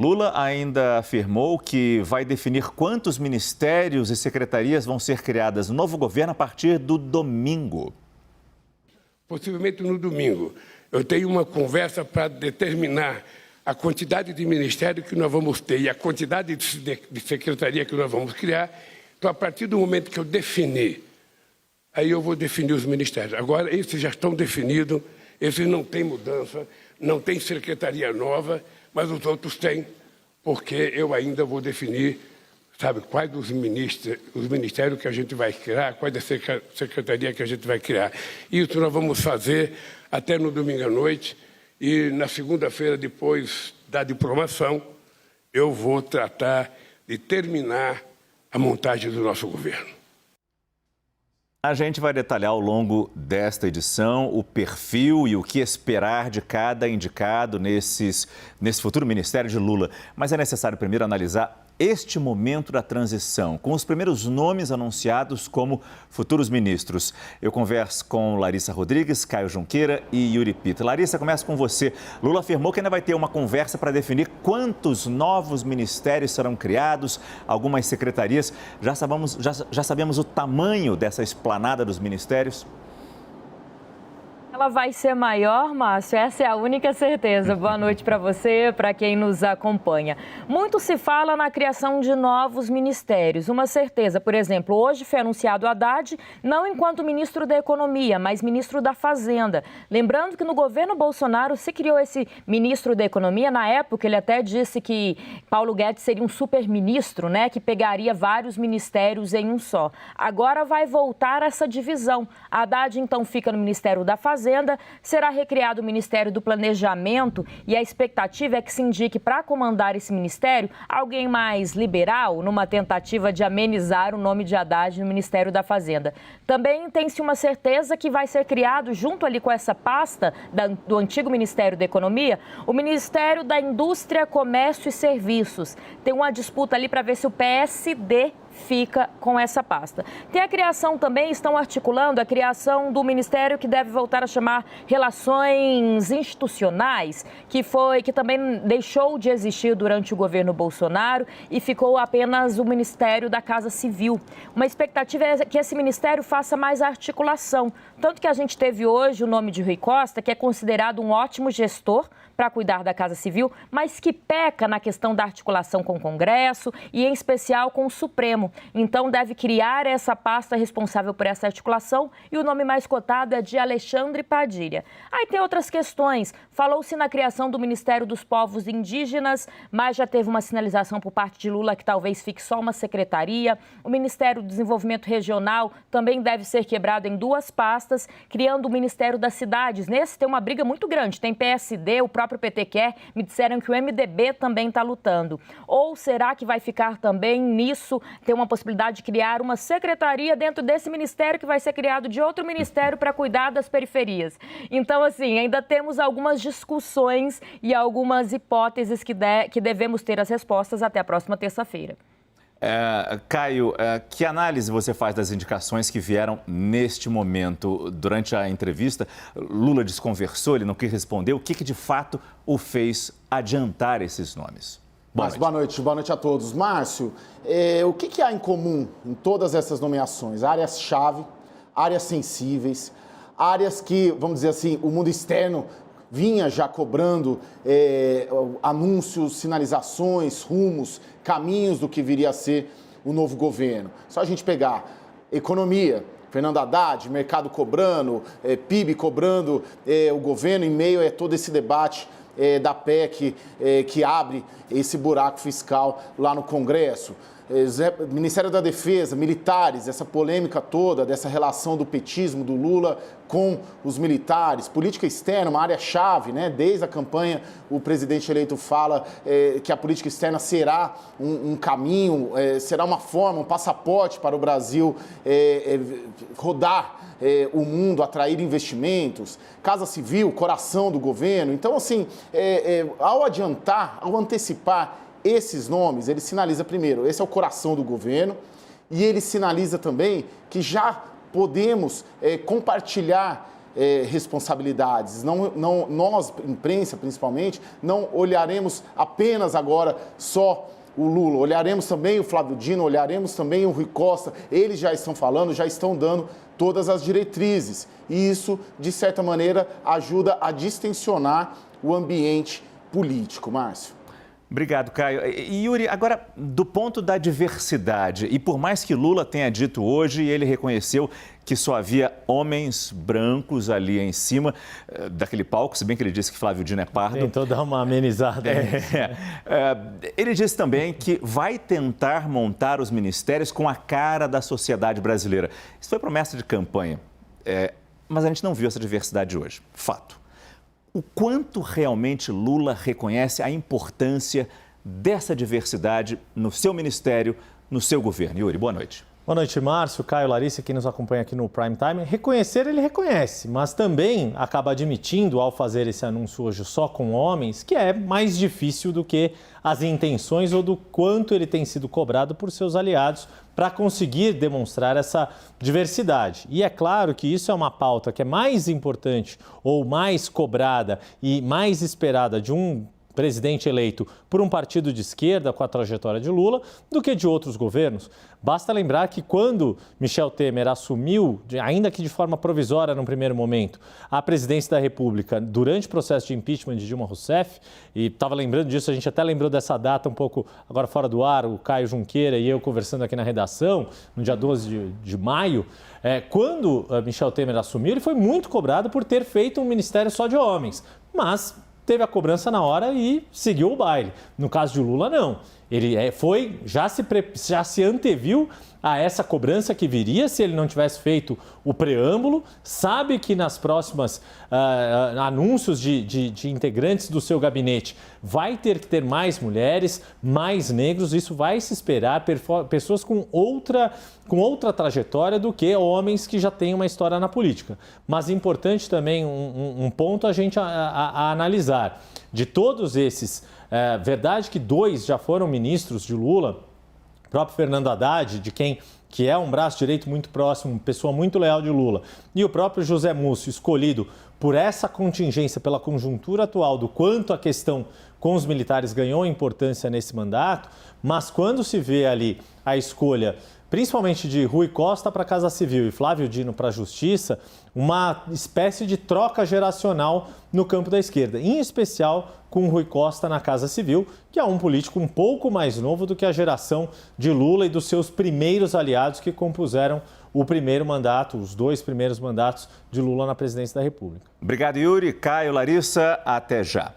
Lula ainda afirmou que vai definir quantos ministérios e secretarias vão ser criadas no novo governo a partir do domingo. Possivelmente no domingo. Eu tenho uma conversa para determinar a quantidade de ministério que nós vamos ter e a quantidade de secretaria que nós vamos criar. Então, a partir do momento que eu definir, aí eu vou definir os ministérios. Agora, esses já estão definidos, esses não têm mudança, não tem secretaria nova, mas os outros têm, porque eu ainda vou definir, sabe, quais os ministérios que a gente vai criar, quais a secretaria que a gente vai criar. Isso nós vamos fazer até no domingo à noite e na segunda-feira, depois da diplomação, eu vou tratar de terminar a montagem do nosso governo. A gente vai detalhar ao longo desta edição o perfil e o que esperar de cada indicado nesse futuro ministério de Lula. Mas é necessário primeiro analisar este momento da transição, com os primeiros nomes anunciados como futuros ministros. Eu converso com Larissa Rodrigues, Caio Junqueira e Yuri Pita. Larissa, começo com você. Lula afirmou que ainda vai ter uma conversa para definir quantos novos ministérios serão criados, algumas secretarias. Já sabemos o tamanho dessa esplanada dos ministérios? Ela vai ser maior, Márcio, essa é a única certeza. Boa noite para você, para quem nos acompanha. Muito se fala na criação de novos ministérios. Uma certeza, por exemplo, hoje foi anunciado Haddad, não enquanto ministro da Economia, mas ministro da Fazenda. Lembrando que no governo Bolsonaro se criou esse ministro da Economia. Na época, ele até disse que Paulo Guedes seria um super-ministro, né, que pegaria vários ministérios em um só. Agora vai voltar essa divisão. Haddad, então, fica no Ministério da Fazenda. Será recriado o Ministério do Planejamento e a expectativa é que se indique para comandar esse ministério alguém mais liberal, numa tentativa de amenizar o nome de Haddad no Ministério da Fazenda. Também tem-se uma certeza que vai ser criado, junto ali com essa pasta do antigo Ministério da Economia, o Ministério da Indústria, Comércio e Serviços. Tem uma disputa ali para ver se o PSD fica com essa pasta. Tem a criação também, estão articulando a criação do ministério que deve voltar a chamar Relações Institucionais, que também deixou de existir durante o governo Bolsonaro e ficou apenas o Ministério da Casa Civil. Uma expectativa é que esse ministério faça mais articulação. Tanto que a gente teve hoje o nome de Rui Costa, que é considerado um ótimo gestor para cuidar da Casa Civil, mas que peca na questão da articulação com o Congresso e, em especial, com o Supremo. Então, deve criar essa pasta responsável por essa articulação e o nome mais cotado é de Alexandre Padilha. Aí tem outras questões. Falou-se na criação do Ministério dos Povos Indígenas, mas já teve uma sinalização por parte de Lula que talvez fique só uma secretaria. O Ministério do Desenvolvimento Regional também deve ser quebrado em duas pastas, criando o Ministério das Cidades. Nesse tem uma briga muito grande. Tem PSD, o próprio PT quer, me disseram que o MDB também está lutando. Ou será que vai ficar também nisso, ter uma possibilidade de criar uma secretaria dentro desse ministério que vai ser criado de outro ministério para cuidar das periferias? Então, assim, ainda temos algumas discussões e algumas hipóteses que devemos ter as respostas até a próxima terça-feira. Caio, que análise você faz das indicações que vieram neste momento? Durante a entrevista, Lula desconversou, ele não quis responder. O que de fato o fez adiantar esses nomes? Boa noite a todos. Márcio, o que há em comum em todas essas nomeações? Áreas-chave, áreas sensíveis, áreas que, vamos dizer assim, o mundo externo vinha já cobrando anúncios, sinalizações, rumos, caminhos do que viria a ser o novo governo. Só a gente pegar economia, Fernando Haddad, mercado cobrando, PIB cobrando o governo em meio a todo esse debate da PEC que abre esse buraco fiscal lá no Congresso. Ministério da Defesa, militares, essa polêmica toda, dessa relação do petismo, do Lula com os militares, política externa, uma área-chave, né? Desde a campanha, o presidente eleito fala que a política externa será um caminho, será uma forma, um passaporte para o Brasil rodar o mundo, atrair investimentos, Casa Civil, coração do governo. Então, assim, ao antecipar esses nomes, ele sinaliza primeiro, esse é o coração do governo, e ele sinaliza também que já podemos compartilhar responsabilidades. Nós, imprensa principalmente, não olharemos apenas agora só o Lula, olharemos também o Flávio Dino, olharemos também o Rui Costa. Eles já estão falando, já estão dando todas as diretrizes. E isso, de certa maneira, ajuda a distensionar o ambiente político. Márcio. Obrigado, Caio. E Yuri, agora, do ponto da diversidade, e por mais que Lula tenha dito hoje, ele reconheceu que só havia homens brancos ali em cima daquele palco, se bem que ele disse que Flávio Dino é pardo. Tentou dar uma amenizada. Ele disse também que vai tentar montar os ministérios com a cara da sociedade brasileira. Isso foi promessa de campanha, mas a gente não viu essa diversidade hoje. Fato. O quanto realmente Lula reconhece a importância dessa diversidade no seu ministério, no seu governo? Yuri, boa noite. Boa noite, Márcio, Caio, Larissa, que nos acompanha aqui no Prime Time. Reconhecer, ele reconhece, mas também acaba admitindo, ao fazer esse anúncio hoje só com homens, que é mais difícil do que as intenções ou do quanto ele tem sido cobrado por seus aliados para conseguir demonstrar essa diversidade. E é claro que isso é uma pauta que é mais importante ou mais cobrada e mais esperada de um presidente eleito por um partido de esquerda com a trajetória de Lula do que de outros governos. Basta lembrar que quando Michel Temer assumiu, ainda que de forma provisória no primeiro momento, a presidência da República durante o processo de impeachment de Dilma Rousseff, e estava lembrando disso, a gente até lembrou dessa data um pouco agora fora do ar, o Caio Junqueira e eu conversando aqui na redação, no dia 12 de maio, quando Michel Temer assumiu, ele foi muito cobrado por ter feito um ministério só de homens, mas teve a cobrança na hora e seguiu o baile. No caso de Lula, não. Ele já se anteviu a essa cobrança que viria se ele não tivesse feito o preâmbulo, sabe que nas próximas anúncios de integrantes do seu gabinete vai ter que ter mais mulheres, mais negros, isso vai se esperar pessoas com outra trajetória do que homens que já têm uma história na política. Mas importante também um ponto a gente a analisar. De todos esses, verdade que 2 já foram ministros de Lula, o próprio Fernando Haddad, que é um braço direito muito próximo, pessoa muito leal de Lula, e o próprio José Múcio, escolhido por essa contingência, pela conjuntura atual, do quanto a questão com os militares ganhou importância nesse mandato, mas quando se vê ali a escolha, principalmente de Rui Costa para a Casa Civil e Flávio Dino para a Justiça, uma espécie de troca geracional no campo da esquerda, em especial com Rui Costa na Casa Civil, que é um político um pouco mais novo do que a geração de Lula e dos seus primeiros aliados que compuseram o primeiro mandato, os 2 primeiros mandatos de Lula na presidência da República. Obrigado, Yuri. Caio, Larissa, até já.